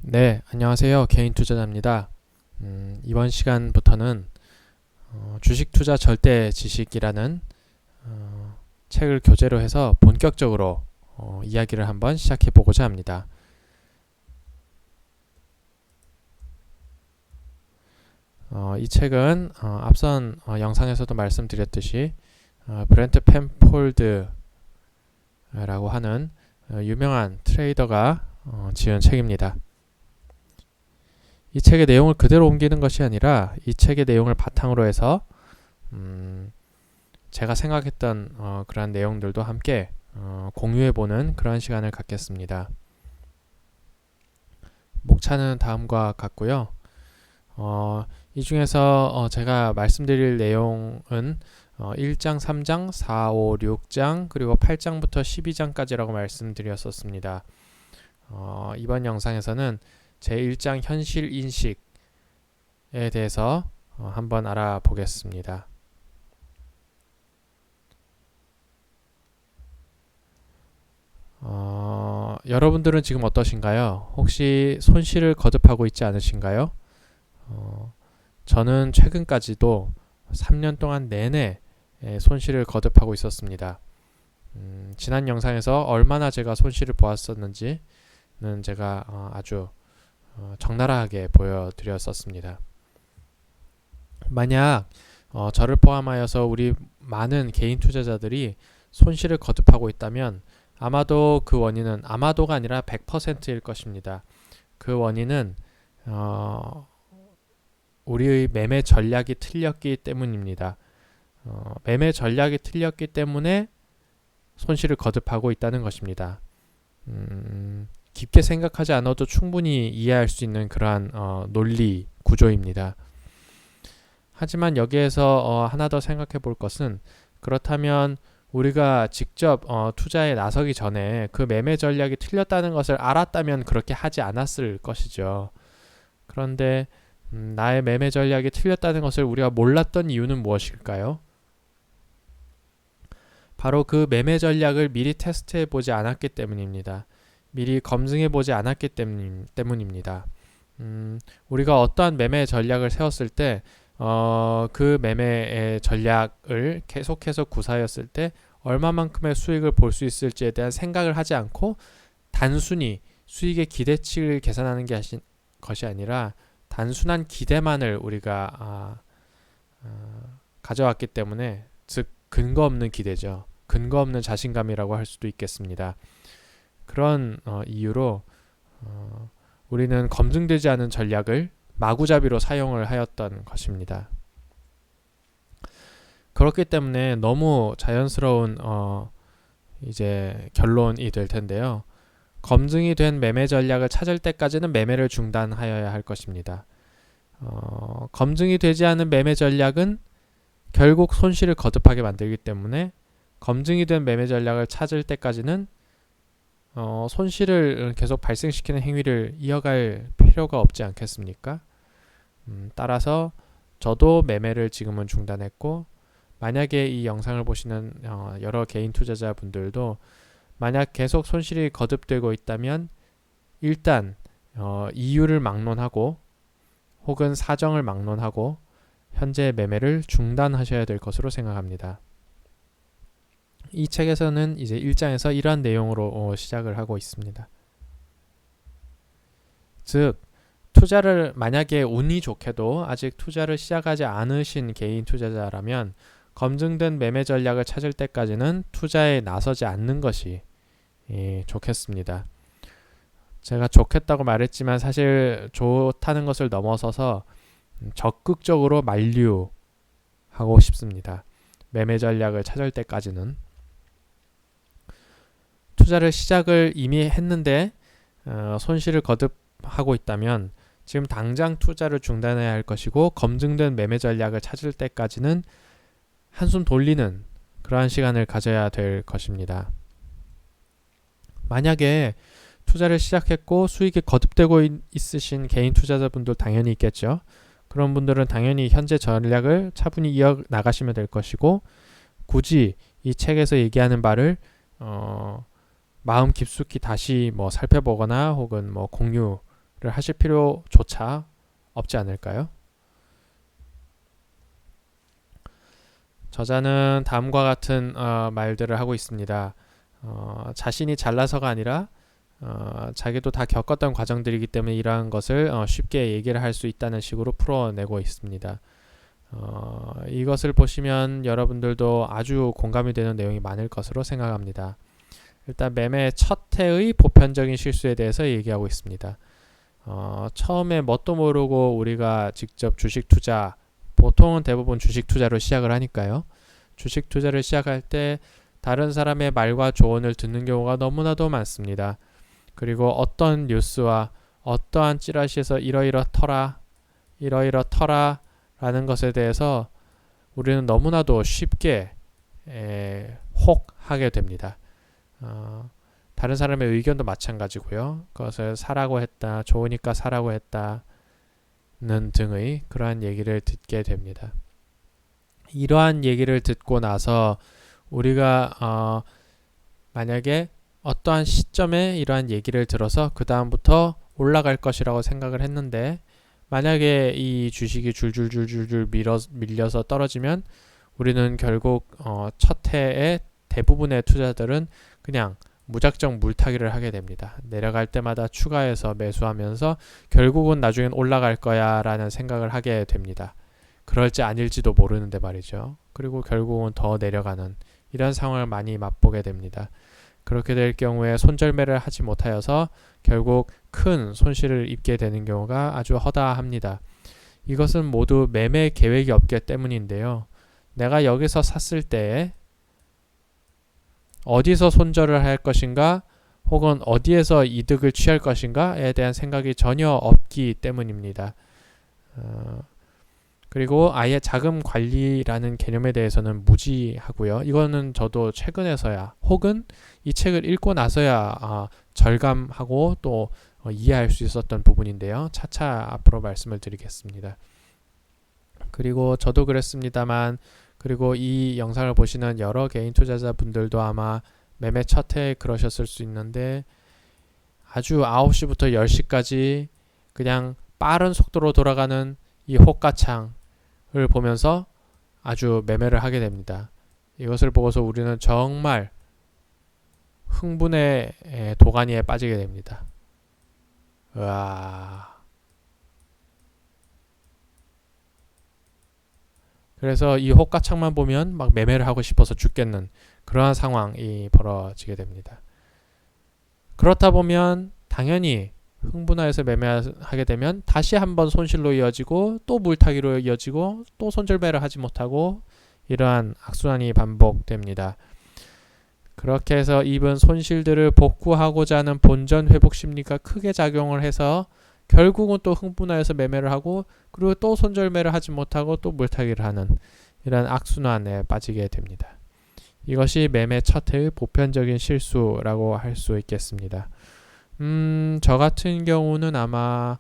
네, 안녕하세요. 개인 투자자입니다. 이번 시간부터는 주식 투자 절대 지식이라는 책을 교재로 해서 본격적으로 이야기를 한번 시작해 보고자 합니다. 이 책은 앞선 영상에서도 말씀드렸듯이 브렌트 펜폴드라고 하는 유명한 트레이더가 지은 책입니다. 이 책의 내용을 그대로 옮기는 것이 아니라 이 책의 내용을 바탕으로 해서 제가 생각했던 그러한 내용들도 함께 공유해보는 그런 시간을 갖겠습니다. 목차는 다음과 같고요. 이 중에서 제가 말씀드릴 내용은 1장, 3장, 4, 5, 6장 그리고 8장부터 12장까지라고 말씀드렸었습니다. 이번 영상에서는 제1장 현실 인식에 대해서 한번 알아보겠습니다. 여러분들은 지금 어떠신가요? 혹시 손실을 거듭하고 있지 않으신가요? 저는 최근까지도 3년 동안 내내 손실을 거듭하고 있었습니다. 지난 영상에서 얼마나 제가 손실을 보았었는지는 제가 아주 적나라하게 보여드렸었습니다. 만약 저를 포함하여서 우리 많은 개인 투자자들이 손실을 거듭하고 있다면 아마도 그 원인은 아마도가 아니라 100%일 것입니다. 그 원인은 우리의 매매 전략이 틀렸기 때문입니다. 매매 전략이 틀렸기 때문에 손실을 거듭하고 있다는 것입니다. 깊게 생각하지 않아도 충분히 이해할 수 있는 그러한 논리 구조입니다. 하지만 여기에서 하나 더 생각해 볼 것은 그렇다면 우리가 직접 투자에 나서기 전에 그 매매 전략이 틀렸다는 것을 알았다면 그렇게 하지 않았을 것이죠. 그런데 나의 매매 전략이 틀렸다는 것을 우리가 몰랐던 이유는 무엇일까요? 바로 그 매매 전략을 미리 테스트해 보지 않았기 때문입니다. 미리 검증해 보지 않았기 때문입니다. 우리가 어떠한 매매 전략을 세웠을 때 그 매매의 전략을 계속해서 구사했을 때 얼마만큼의 수익을 볼 수 있을지에 대한 생각을 하지 않고 단순히 수익의 기대치를 계산하는 것이 아니라 단순한 기대만을 우리가 가져왔기 때문에 즉 근거 없는 기대죠. 근거 없는 자신감이라고 할 수도 있겠습니다. 그런 이유로 우리는 검증되지 않은 전략을 마구잡이로 사용을 하였던 것입니다. 그렇기 때문에 너무 자연스러운 이제 결론이 될 텐데요. 검증이 된 매매 전략을 찾을 때까지는 매매를 중단하여야 할 것입니다. 검증이 되지 않은 매매 전략은 결국 손실을 거듭하게 만들기 때문에 검증이 된 매매 전략을 찾을 때까지는 손실을 계속 발생시키는 행위를 이어갈 필요가 없지 않겠습니까? 따라서 저도 매매를 지금은 중단했고 만약에 이 영상을 보시는 여러 개인 투자자분들도 만약 계속 손실이 거듭되고 있다면 일단 이유를 막론하고 혹은 사정을 막론하고 현재 매매를 중단하셔야 될 것으로 생각합니다. 이 책에서는 이제 1장에서 이러한 내용으로 시작을 하고 있습니다. 즉 투자를 만약에 운이 좋게도 아직 투자를 시작하지 않으신 개인 투자자라면 검증된 매매 전략을 찾을 때까지는 투자에 나서지 않는 것이 좋겠습니다. 제가 좋겠다고 말했지만 사실 좋다는 것을 넘어서서 적극적으로 만류하고 싶습니다. 매매 전략을 찾을 때까지는 투자를 시작을 이미 했는데 손실을 거듭하고 있다면 지금 당장 투자를 중단해야 할 것이고 검증된 매매 전략을 찾을 때까지는 한숨 돌리는 그러한 시간을 가져야 될 것입니다. 만약에 투자를 시작했고 수익이 거듭되고 있으신 개인 투자자분들 당연히 있겠죠. 그런 분들은 당연히 현재 전략을 차분히 이어나가시면 될 것이고 굳이 이 책에서 얘기하는 바를 마음 깊숙이 다시 살펴보거나 혹은 공유하거나 하실 필요조차 없지 않을까요? 저자는 다음과 같은 말들을 하고 있습니다. 자신이 잘나서가 아니라 자기도 다 겪었던 과정들이기 때문에 이러한 것을 쉽게 얘기를 할 수 있다는 식으로 풀어내고 있습니다. 이것을 보시면 여러분들도 아주 공감이 되는 내용이 많을 것으로 생각합니다. 일단 매매 첫 해의 보편적인 실수에 대해서 얘기하고 있습니다. 처음에 뭣도 모르고 우리가 직접 주식 투자, 보통은 대부분 주식 투자로 시작을 하니까요. 주식 투자를 시작할 때 다른 사람의 말과 조언을 듣는 경우가 너무나도 많습니다. 그리고 어떤 뉴스와 어떠한 찌라시에서 이러이러터라 라는 것에 대해서 우리는 너무나도 쉽게 혹하게 됩니다. 다른 사람의 의견도 마찬가지고요. 그것을 사라고 했다, 좋으니까 사라고 했다는 등의 그러한 얘기를 듣게 됩니다. 이러한 얘기를 듣고 나서 우리가 만약에 어떠한 시점에 이러한 얘기를 들어서 그 다음부터 올라갈 것이라고 생각을 했는데 만약에 이 주식이 줄줄줄줄줄 밀려서 떨어지면 우리는 결국 첫 해에 대부분의 투자들은 그냥 무작정 물타기를 하게 됩니다. 내려갈 때마다 추가해서 매수하면서 결국은 나중엔 올라갈 거야 라는 생각을 하게 됩니다. 그럴지 아닐지도 모르는데 말이죠. 그리고 결국은 더 내려가는 이런 상황을 많이 맛보게 됩니다. 그렇게 될 경우에 손절매를 하지 못하여서 결국 큰 손실을 입게 되는 경우가 아주 허다합니다. 이것은 모두 매매 계획이 없기 때문인데요. 내가 여기서 샀을 때 어디서 손절을 할 것인가 혹은 어디에서 이득을 취할 것인가에 대한 생각이 전혀 없기 때문입니다. 그리고 아예 자금 관리라는 개념에 대해서는 무지하고요. 이거는 저도 최근에서야 혹은 이 책을 읽고 나서야 절감하고 또 이해할 수 있었던 부분인데요. 차차 앞으로 말씀을 드리겠습니다. 그리고 저도 그랬습니다만 그리고 이 영상을 보시는 여러 개인 투자자분들도 아마 매매 첫 해에 그러셨을 수 있는데 아주 9시부터 10시까지 그냥 빠른 속도로 돌아가는 이 호가창을 보면서 아주 매매를 하게 됩니다. 이것을 보고서 우리는 정말 흥분의 도가니에 빠지게 됩니다. 으아. 그래서 이 호가창만 보면 막 매매를 하고 싶어서 죽겠는 그러한 상황이 벌어지게 됩니다. 그렇다 보면 당연히 흥분하여서 매매하게 되면 다시 한번 손실로 이어지고 또 물타기로 이어지고 또 손절매를 하지 못하고 이러한 악순환이 반복됩니다. 그렇게 해서 입은 손실들을 복구하고자 하는 본전 회복 심리가 크게 작용을 해서 결국은 또 흥분하여서 매매를 하고 그리고 또 손절매를 하지 못하고 또 물타기를 하는 이런 악순환에 빠지게 됩니다. 이것이 매매 첫 해의 보편적인 실수라고 할 수 있겠습니다. 저 같은 경우는 아마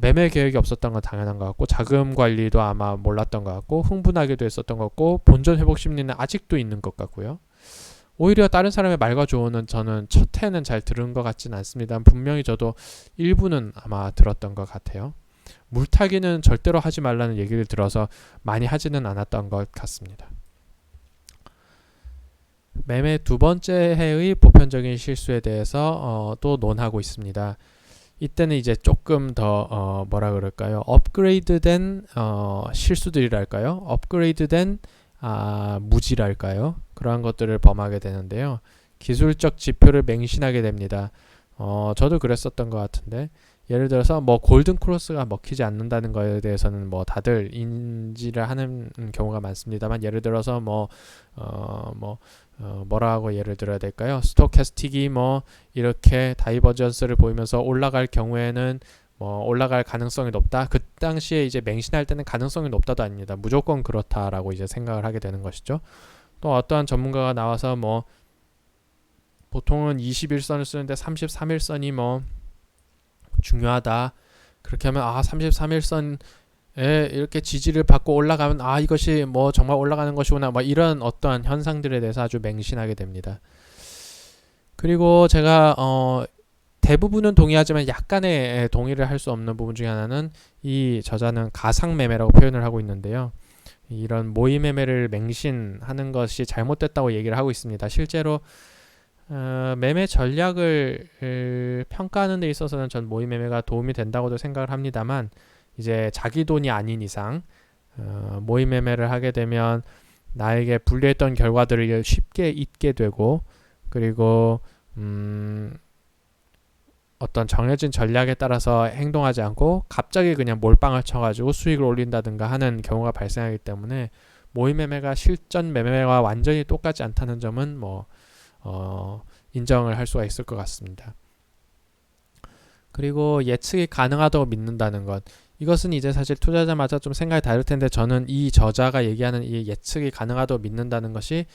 매매 계획이 없었던 건 당연한 것 같고 자금 관리도 아마 몰랐던 것 같고 흥분하기도 했었던 것 같고 본전 회복 심리는 아직도 있는 것 같고요. 오히려 다른 사람의 말과 조언은 저는 첫 해는 잘 들은 것 같지는 않습니다. 분명히 저도 일부는 아마 들었던 것 같아요. 물타기는 절대로 하지 말라는 얘기를 들어서 많이 하지는 않았던 것 같습니다. 매매 두 번째 해의 보편적인 실수에 대해서 또 논하고 있습니다. 이때는 이제 조금 더 뭐라 그럴까요? 업그레이드된 실수들이랄까요? 업그레이드된 무지랄까요? 그러한 것들을 범하게 되는데요. 기술적 지표를 맹신하게 됩니다. 저도 그랬었던 것 같은데 예를 들어서 뭐 골든 크로스가 먹히지 않는다는 거에 대해서는 뭐 다들 인지를 하는 경우가 많습니다만 예를 들어서 뭐라고 예를 들어야 될까요? 스토캐스틱이 뭐 이렇게 다이버전스를 보이면서 올라갈 경우에는 뭐 올라갈 가능성이 높다. 그 당시에 이제 맹신할 때는 가능성이 높다도 아닙니다. 무조건 그렇다라고 이제 생각을 하게 되는 것이죠. 또 어떠한 전문가가 나와서 뭐 보통은 21선을 쓰는데 33일선이 뭐 중요하다. 그렇게 하면 33일선에 이렇게 지지를 받고 올라가면 이것이 뭐 정말 올라가는 것이구나. 뭐 이런 어떠한 현상들에 대해서 아주 맹신하게 됩니다. 그리고 제가 대부분은 동의하지만 약간의 동의를 할 수 없는 부분 중에 하나는 이 저자는 가상매매라고 표현을 하고 있는데요. 이런 모의매매를 맹신하는 것이 잘못됐다고 얘기를 하고 있습니다. 실제로 매매 전략을 평가하는 데 있어서는 전 모의매매가 도움이 된다고도 생각을 합니다만, 이제 자기 돈이 아닌 이상 모의매매를 하게 되면 나에게 불리했던 결과들을 쉽게 잊게 되고, 그리고 어떤 정해진 전략에 따라서 행동하지 않고 갑자기 그냥 몰빵을 쳐가지고 수익을 올린다든가 하는 경우가 발생하기 때문에 모의매매가 실전 매매와 완전히 똑같지 않다는 점은 인정을 할 수가 있을 것 같습니다. 그리고 예측이 가능하다고 믿는다는 것, 이것은 이제 사실 투자자마다 좀 생각이 다를 텐데, 저는 이 저자가 얘기하는 이 예측이 가능하다고 믿는다는 것이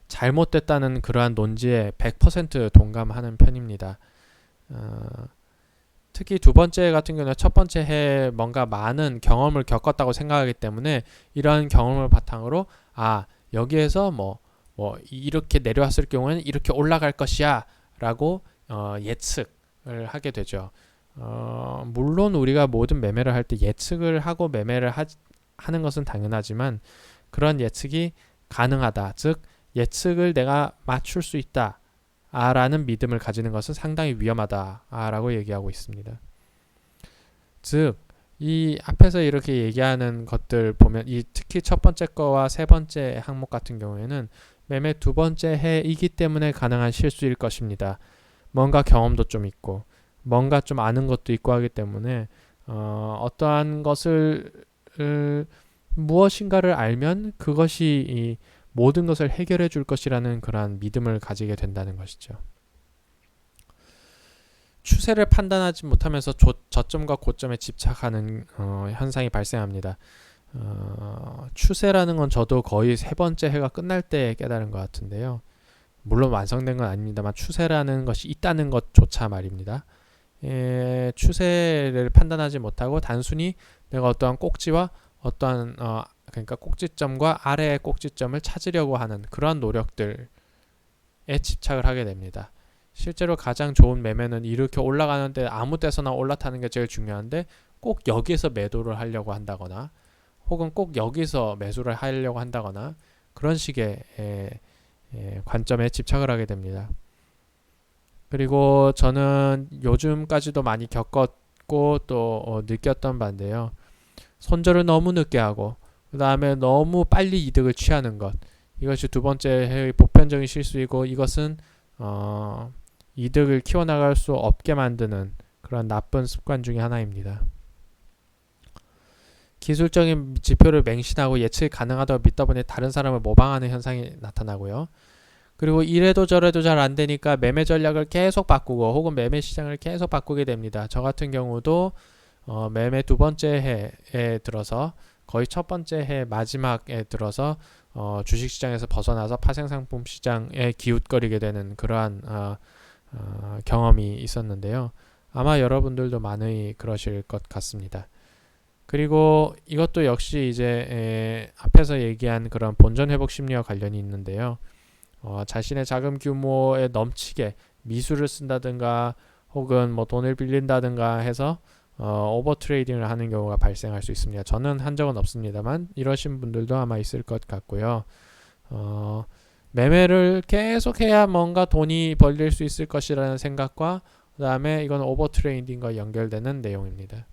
잘못됐다는 그러한 논지에 100% 동감하는 편입니다. 특히 두 번째 같은 경우는 첫 번째 해에 뭔가 많은 경험을 겪었다고 생각하기 때문에, 이러한 경험을 바탕으로 여기에서 이렇게 내려왔을 경우에는 이렇게 올라갈 것이야 라고 예측을 하게 되죠. 물론 우리가 모든 매매를 할 때 예측을 하고 매매를 하는 것은 당연하지만, 그런 예측이 가능하다, 즉 예측을 내가 맞출 수 있다 라는 믿음을 가지는 것은 상당히 위험하다 라고 얘기하고 있습니다. 즉 이 앞에서 이렇게 얘기하는 것들 보면, 특히 첫 번째 거와 세 번째 항목 같은 경우에는 매매 두 번째 해이기 때문에 가능한 실수일 것입니다. 뭔가 경험도 좀 있고 뭔가 좀 아는 것도 있고 하기 때문에 어떠한 것을 무엇인가를 알면 그것이 이 모든 것을 해결해 줄 것이라는 그러한 믿음을 가지게 된다는 것이죠. 추세를 판단하지 못하면서 저점과 고점에 집착하는 현상이 발생합니다. 추세라는 건 저도 거의 세 번째 해가 끝날 때 깨달은 것 같은데요. 물론 완성된 건 아닙니다만 추세라는 것이 있다는 것조차 말입니다. 추세를 판단하지 못하고 단순히 내가 어떠한 꼭지와 어떠한 그러니까 꼭지점과 아래의 꼭지점을 찾으려고 하는 그러한 노력들에 집착을 하게 됩니다. 실제로 가장 좋은 매매는 이렇게 올라가는데 아무 데서나 올라타는 게 제일 중요한데, 꼭 여기서 매도를 하려고 한다거나 혹은 꼭 여기서 매수를 하려고 한다거나 그런 식의 관점에 집착을 하게 됩니다. 그리고 저는 요즘까지도 많이 겪었고 또 느꼈던 바인데요. 손절을 너무 늦게 하고 그 다음에 너무 빨리 이득을 취하는 것, 이것이 두 번째의 보편적인 실수이고, 이것은 이득을 키워나갈 수 없게 만드는 그런 나쁜 습관 중에 하나입니다. 기술적인 지표를 맹신하고 예측이 가능하다고 믿다 보니 다른 사람을 모방하는 현상이 나타나고요. 그리고 이래도 저래도 잘 안 되니까 매매 전략을 계속 바꾸고 혹은 매매 시장을 계속 바꾸게 됩니다. 저 같은 경우도 매매 두 번째 해에 들어서 거의 첫 번째 해 마지막에 들어서 주식시장에서 벗어나서 파생상품 시장에 기웃거리게 되는 그러한 경험이 있었는데요. 아마 여러분들도 많이 그러실 것 같습니다. 그리고 이것도 역시 이제 앞에서 얘기한 그런 본전 회복 심리와 관련이 있는데요. 자신의 자금 규모에 넘치게 미수를 쓴다든가 혹은 돈을 빌린다든가 해서 오버 트레이딩을 하는 경우가 발생할 수 있습니다. 저는 한 적은 없습니다만 이러신 분들도 아마 있을 것 같고요. 매매를 계속해야 뭔가 돈이 벌릴 수 있을 것이라는 생각과 그 다음에 이건 오버 트레이딩과 연결되는 내용입니다.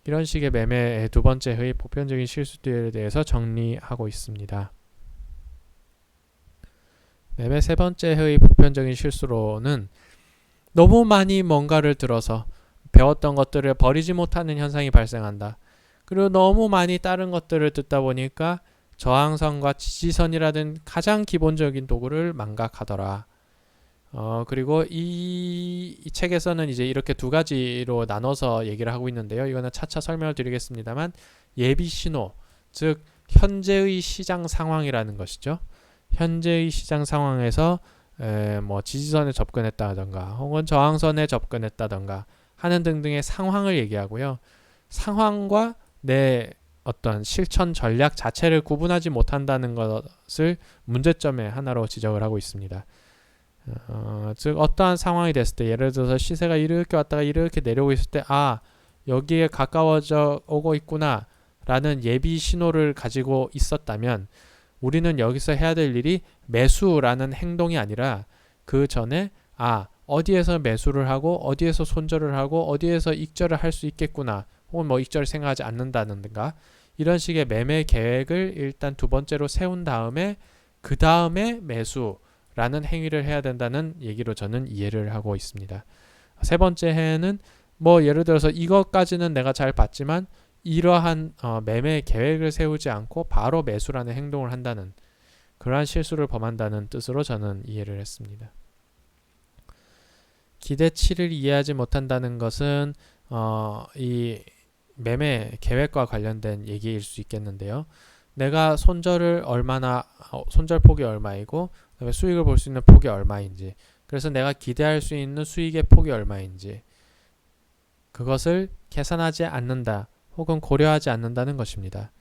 이런 식의 매매의 두 번째의 보편적인 실수들에 대해서 정리하고 있습니다. 매매 세 번째의 보편적인 실수로는 너무 많이 뭔가를 들어서 배웠던 것들을 버리지 못하는 현상이 발생한다. 그리고 너무 많이 다른 것들을 듣다 보니까 저항선과 지지선이라든 가장 기본적인 도구를 망각하더라. 그리고 이 책에서는 이제 이렇게 두 가지로 나눠서 얘기를 하고 있는데요. 이거는 차차 설명을 드리겠습니다만, 예비 신호, 즉 현재의 시장 상황이라는 것이죠. 현재의 시장 상황에서 지지선에 접근했다던가 혹은 저항선에 접근했다던가 하는 등등의 상황을 얘기하고요. 상황과 내 어떤 실천 전략 자체를 구분하지 못한다는 것을 문제점의 하나로 지적을 하고 있습니다. 즉 어떠한 상황이 됐을 때 예를 들어서 시세가 이렇게 왔다가 이렇게 내려오고 있을 때 여기에 가까워져 오고 있구나 라는 예비 신호를 가지고 있었다면 우리는 여기서 해야 될 일이 매수라는 행동이 아니라 그 전에 어디에서 매수를 하고 어디에서 손절을 하고 어디에서 익절을 할 수 있겠구나 혹은 뭐 익절을 생각하지 않는다든가 이런 식의 매매 계획을 일단 두 번째로 세운 다음에 그 다음에 매수라는 행위를 해야 된다는 얘기로 저는 이해를 하고 있습니다. 세 번째 해는 뭐 예를 들어서 이것까지는 내가 잘 봤지만 이러한 매매 계획을 세우지 않고 바로 매수라는 행동을 한다는 그러한 실수를 범한다는 뜻으로 저는 이해를 했습니다. 기대치를 이해하지 못한다는 것은 이 매매 계획과 관련된 얘기일 수 있겠는데요. 내가 손절을 손절 폭이 얼마이고 그다음에 수익을 볼 수 있는 폭이 얼마인지 그래서 내가 기대할 수 있는 수익의 폭이 얼마인지 그것을 계산하지 않는다 혹은 고려하지 않는다는 것입니다.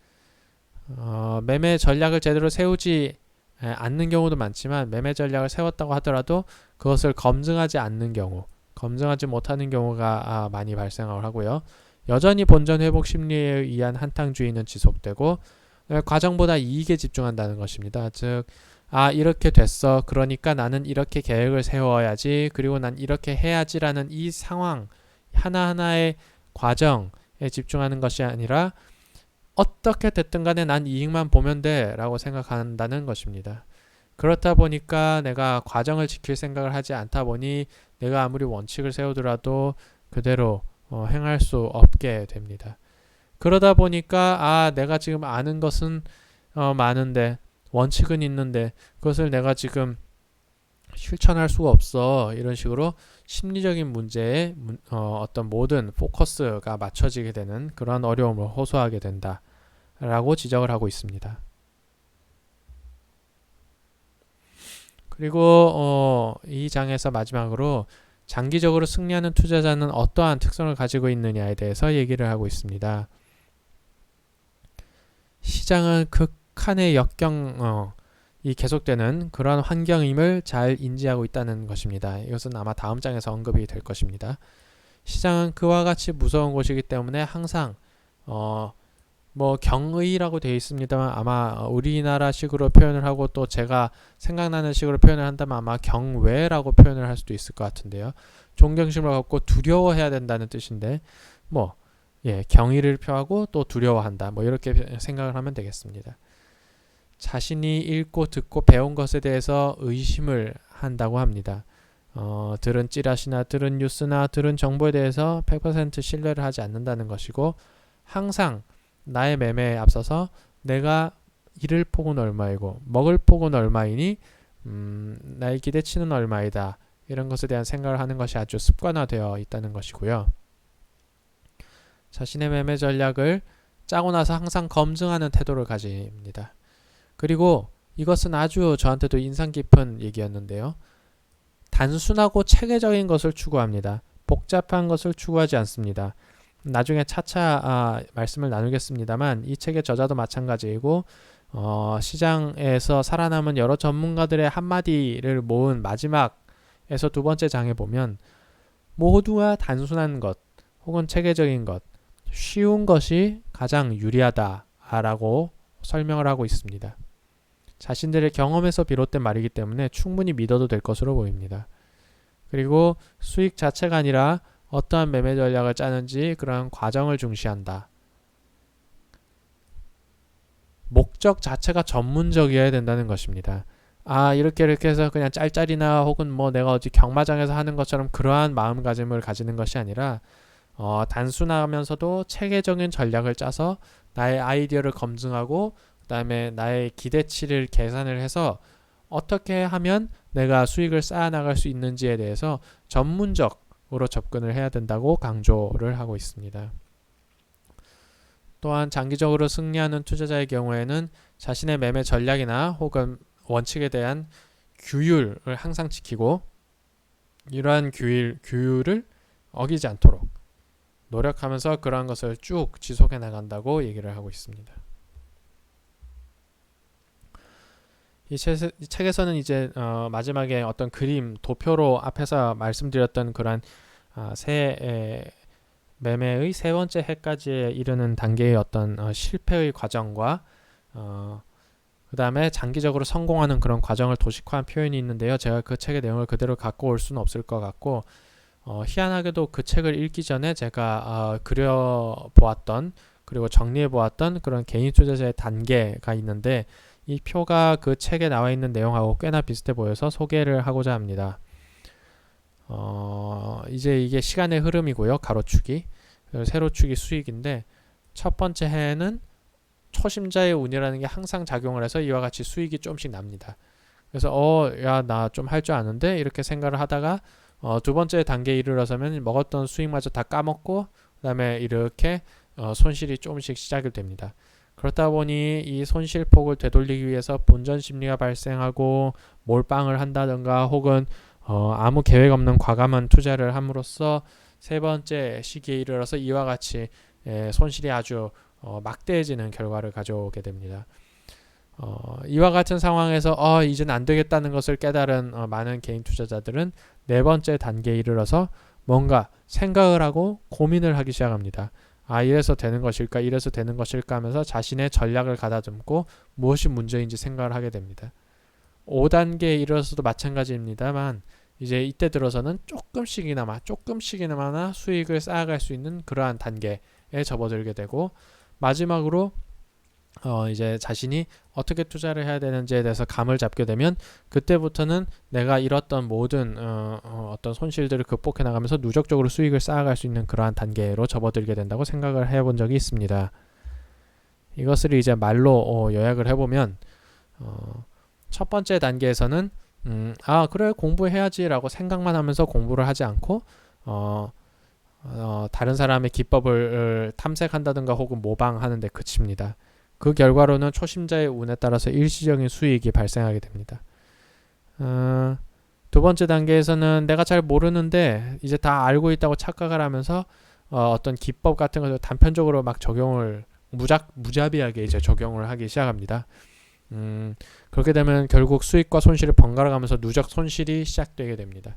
매매 전략을 제대로 세우지 않는 경우도 많지만 매매 전략을 세웠다고 하더라도 그것을 검증하지 않는 경우 검증하지 못하는 경우가 많이 발생을 하고요. 여전히 본전 회복 심리에 의한 한탕주의는 지속되고 과정보다 이익에 집중한다는 것입니다. 즉 이렇게 됐어. 그러니까 나는 이렇게 계획을 세워야지. 그리고 난 이렇게 해야지라는 이 상황 하나하나의 과정에 집중하는 것이 아니라 어떻게 됐든 간에 난 이익만 보면 돼 라고 생각한다는 것입니다. 그렇다 보니까 내가 과정을 지킬 생각을 하지 않다 보니 내가 아무리 원칙을 세우더라도 그대로 행할 수 없게 됩니다. 그러다 보니까 내가 지금 아는 것은 많은데 원칙은 있는데 그것을 내가 지금 실천할 수가 없어. 이런 식으로 심리적인 문제에 어떤 모든 포커스가 맞춰지게 되는 그런 어려움을 호소하게 된다라고 지적을 하고 있습니다. 그리고 이 장에서 마지막으로 장기적으로 승리하는 투자자는 어떠한 특성을 가지고 있느냐에 대해서 얘기를 하고 있습니다. 시장은 극한의 역경이 계속되는 그런 환경임을 잘 인지하고 있다는 것입니다. 이것은 아마 다음 장에서 언급이 될 것입니다. 시장은 그와 같이 무서운 곳이기 때문에 항상 뭐 경의라고 되어 있습니다만 아마 우리나라식으로 표현을 하고 또 제가 생각나는 식으로 표현을 한다면 아마 경외라고 표현을 할 수도 있을 것 같은데요. 존경심을 갖고 두려워해야 된다는 뜻인데 경의를 표하고 또 두려워한다. 이렇게 생각을 하면 되겠습니다. 자신이 읽고 듣고 배운 것에 대해서 의심을 한다고 합니다. 들은 찌라시나 들은 뉴스나 들은 정보에 대해서 100% 신뢰를 하지 않는다는 것이고 항상 나의 매매에 앞서서 내가 잃을 폭은 얼마이고 먹을 폭은 얼마이니 나의 기대치는 얼마이다. 이런 것에 대한 생각을 하는 것이 아주 습관화되어 있다는 것이고요. 자신의 매매 전략을 짜고 나서 항상 검증하는 태도를 가집니다. 그리고 이것은 아주 저한테도 인상 깊은 얘기였는데요. 단순하고 체계적인 것을 추구합니다. 복잡한 것을 추구하지 않습니다. 나중에 차차 말씀을 나누겠습니다만 이 책의 저자도 마찬가지이고 시장에서 살아남은 여러 전문가들의 한마디를 모은 마지막에서 두 번째 장에 보면 모두가 단순한 것 혹은 체계적인 것 쉬운 것이 가장 유리하다라고 설명을 하고 있습니다. 자신들의 경험에서 비롯된 말이기 때문에 충분히 믿어도 될 것으로 보입니다. 그리고 수익 자체가 아니라 어떠한 매매 전략을 짜는지 그런 과정을 중시한다. 목적 자체가 전문적이어야 된다는 것입니다. 이렇게 해서 그냥 짤짤이나 혹은 내가 어디 경마장에서 하는 것처럼 그러한 마음가짐을 가지는 것이 아니라 단순하면서도 체계적인 전략을 짜서 나의 아이디어를 검증하고 그 다음에 나의 기대치를 계산을 해서 어떻게 하면 내가 수익을 쌓아나갈 수 있는지에 대해서 전문적으로 접근을 해야 된다고 강조를 하고 있습니다. 또한 장기적으로 승리하는 투자자의 경우에는 자신의 매매 전략이나 혹은 원칙에 대한 규율을 항상 지키고 이러한 규율을 어기지 않도록 노력하면서 그러한 것을 쭉 지속해 나간다고 얘기를 하고 있습니다. 이 책에서는 이제 마지막에 어떤 그림, 도표로 앞에서 말씀드렸던 그런 매매의 세 번째 해까지 이르는 단계의 어떤 실패의 과정과 그 다음에 장기적으로 성공하는 그런 과정을 도식화한 표현이 있는데요. 제가 그 책의 내용을 그대로 갖고 올 수는 없을 것 같고 희한하게도 그 책을 읽기 전에 제가 그려보았던 그리고 정리해보았던 그런 개인 투자자의 단계가 있는데 이 표가 그 책에 나와 있는 내용하고 꽤나 비슷해 보여서 소개를 하고자 합니다. 이제 이게 시간의 흐름이고요. 가로축이. 세로축이 수익인데 첫 번째 해에는 초심자의 운이라는 게 항상 작용을 해서 이와 같이 수익이 조금씩 납니다. 그래서 야, 나 좀 할 줄 아는데 이렇게 생각을 하다가 두 번째 단계에 이르러서면 먹었던 수익마저 다 까먹고 그다음에 이렇게 손실이 조금씩 시작이 됩니다. 그렇다 보니 이 손실폭을 되돌리기 위해서 본전 심리가 발생하고 몰빵을 한다든가 혹은 아무 계획 없는 과감한 투자를 함으로써 세 번째 시기에 이르러서 이와 같이 손실이 아주 막대해지는 결과를 가져오게 됩니다. 이와 같은 상황에서 이제는 안 되겠다는 것을 깨달은 많은 개인 투자자들은 네 번째 단계에 이르러서 뭔가 생각을 하고 고민을 하기 시작합니다. 이래서 되는 것일까 이래서 되는 것일까 하면서 자신의 전략을 가다듬고 무엇이 문제인지 생각을 하게 됩니다. 5단계에 이르러서도 마찬가지입니다만 이제 이때 들어서는 조금씩이나마 수익을 쌓아갈 수 있는 그러한 단계에 접어들게 되고 마지막으로 이제 자신이 어떻게 투자를 해야 되는지에 대해서 감을 잡게 되면 그때부터는 내가 잃었던 모든 어떤 손실들을 극복해 나가면서 누적적으로 수익을 쌓아갈 수 있는 그러한 단계로 접어들게 된다고 생각을 해본 적이 있습니다. 이것을 이제 말로 요약을 해보면 첫 번째 단계에서는 그래 공부해야지 라고 생각만 하면서 공부를 하지 않고 다른 사람의 기법을 탐색한다든가 혹은 모방하는 데 그칩니다. 그 결과로는 초심자의 운에 따라서 일시적인 수익이 발생하게 됩니다. 두 번째 단계에서는 내가 잘 모르는데 이제 다 알고 있다고 착각을 하면서 어떤 기법 같은 것을 단편적으로 막 적용을 무자비하게 이제 적용을 하기 시작합니다. 그렇게 되면 결국 수익과 손실을 번갈아 가면서 누적 손실이 시작되게 됩니다.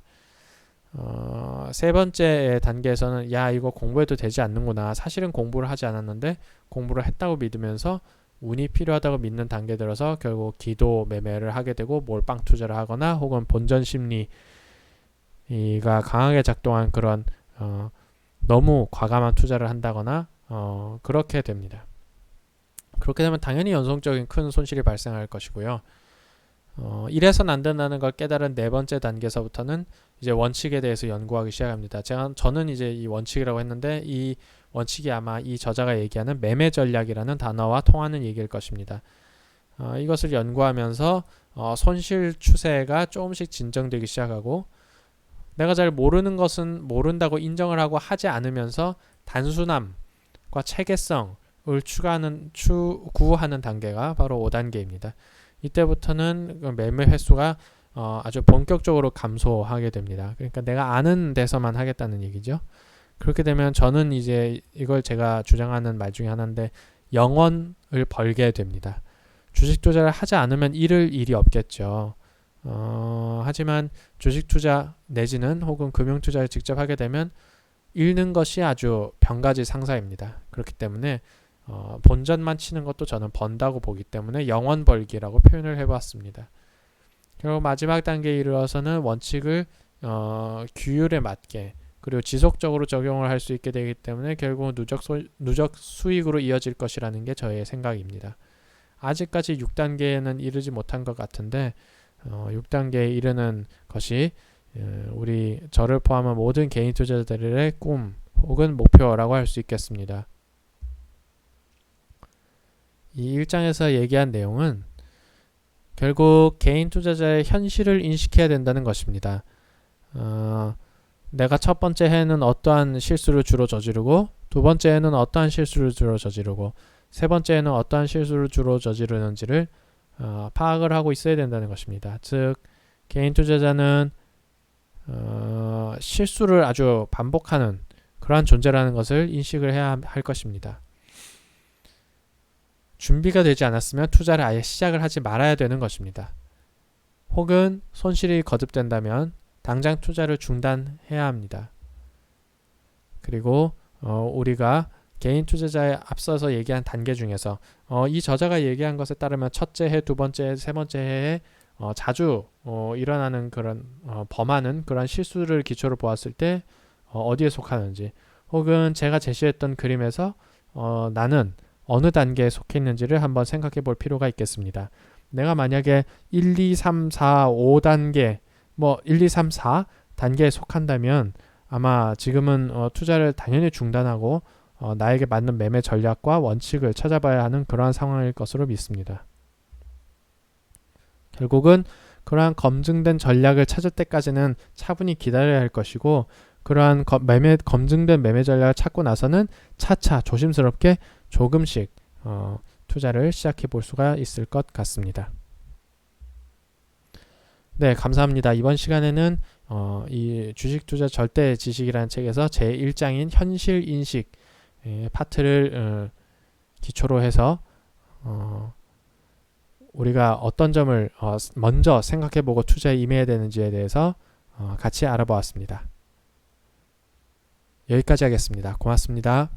세 번째 단계에서는 이거 공부해도 되지 않는구나. 사실은 공부를 하지 않았는데 공부를 했다고 믿으면서 운이 필요하다고 믿는 단계에 들어서 결국 기도 매매를 하게 되고 몰빵 투자를 하거나 혹은 본전 심리가 강하게 작동한 그런 너무 과감한 투자를 한다거나 그렇게 됩니다. 그렇게 되면 당연히 연속적인 큰 손실이 발생할 것이고요. 이래선 안 된다는 걸 깨달은 네 번째 단계에서부터는 이제 원칙에 대해서 연구하기 시작합니다. 저는 이제 이 원칙이라고 했는데 이 원칙이 아마 이 저자가 얘기하는 매매 전략이라는 단어와 통하는 얘기일 것입니다. 이것을 연구하면서 손실 추세가 조금씩 진정되기 시작하고 내가 잘 모르는 것은 모른다고 인정을 하고 하지 않으면서 단순함과 체계성을 추구하는 단계가 바로 5단계입니다. 이때부터는 매매 횟수가 아주 본격적으로 감소하게 됩니다. 그러니까 내가 아는 데서만 하겠다는 얘기죠. 그렇게 되면 저는 이제 이걸 제가 주장하는 말 중에 하나인데 영원을 벌게 됩니다. 주식 투자를 하지 않으면 잃을 일이 없겠죠. 하지만 주식 투자 내지는 혹은 금융 투자를 직접 하게 되면 잃는 것이 아주 병가지 상사입니다. 그렇기 때문에 본전만 치는 것도 저는 번다고 보기 때문에 영원 벌기라고 표현을 해봤습니다. 결국 마지막 단계에 이르러서는 원칙을 규율에 맞게 그리고 지속적으로 적용을 할 수 있게 되기 때문에 결국은 누적 수익으로 이어질 것이라는 게 저의 생각입니다. 아직까지 6단계에는 이르지 못한 것 같은데 6단계에 이르는 것이 저를 포함한 모든 개인 투자자들의 꿈 혹은 목표라고 할 수 있겠습니다. 이 1장에서 얘기한 내용은 결국 개인 투자자의 현실을 인식해야 된다는 것입니다. 내가 첫 번째 해에는 어떠한 실수를 주로 저지르고 두 번째 해에는 어떠한 실수를 주로 저지르고 세 번째 해에는 어떠한 실수를 주로 저지르는지를 파악을 하고 있어야 된다는 것입니다. 즉 개인 투자자는 실수를 아주 반복하는 그러한 존재라는 것을 인식을 해야 할 것입니다. 준비가 되지 않았으면 투자를 아예 시작을 하지 말아야 되는 것입니다. 혹은 손실이 거듭된다면 당장 투자를 중단해야 합니다. 그리고 우리가 개인 투자자에 앞서서 얘기한 단계 중에서 이 저자가 얘기한 것에 따르면 첫째 해, 두 번째 해, 세 번째 해에 자주 일어나는 그런 범하는 그런 실수를 기초로 보았을 때 어디에 속하는지, 혹은 제가 제시했던 그림에서 나는 어느 단계에 속해 있는지를 한번 생각해 볼 필요가 있겠습니다. 내가 만약에 1, 2, 3, 4, 5단계, 1, 2, 3, 4 단계에 속한다면 아마 지금은 투자를 당연히 중단하고 나에게 맞는 매매 전략과 원칙을 찾아봐야 하는 그러한 상황일 것으로 믿습니다. 결국은 그러한 검증된 전략을 찾을 때까지는 차분히 기다려야 할 것이고, 그러한 검증된 매매 전략을 찾고 나서는 차차 조심스럽게 조금씩 투자를 시작해 볼 수가 있을 것 같습니다. 네, 감사합니다. 이번 시간에는 이 주식 투자 절대 지식이라는 책에서 제 1장인 현실 인식 파트를 기초로 해서 우리가 어떤 점을 먼저 생각해보고 투자에 임해야 되는지에 대해서 같이 알아보았습니다. 여기까지 하겠습니다. 고맙습니다.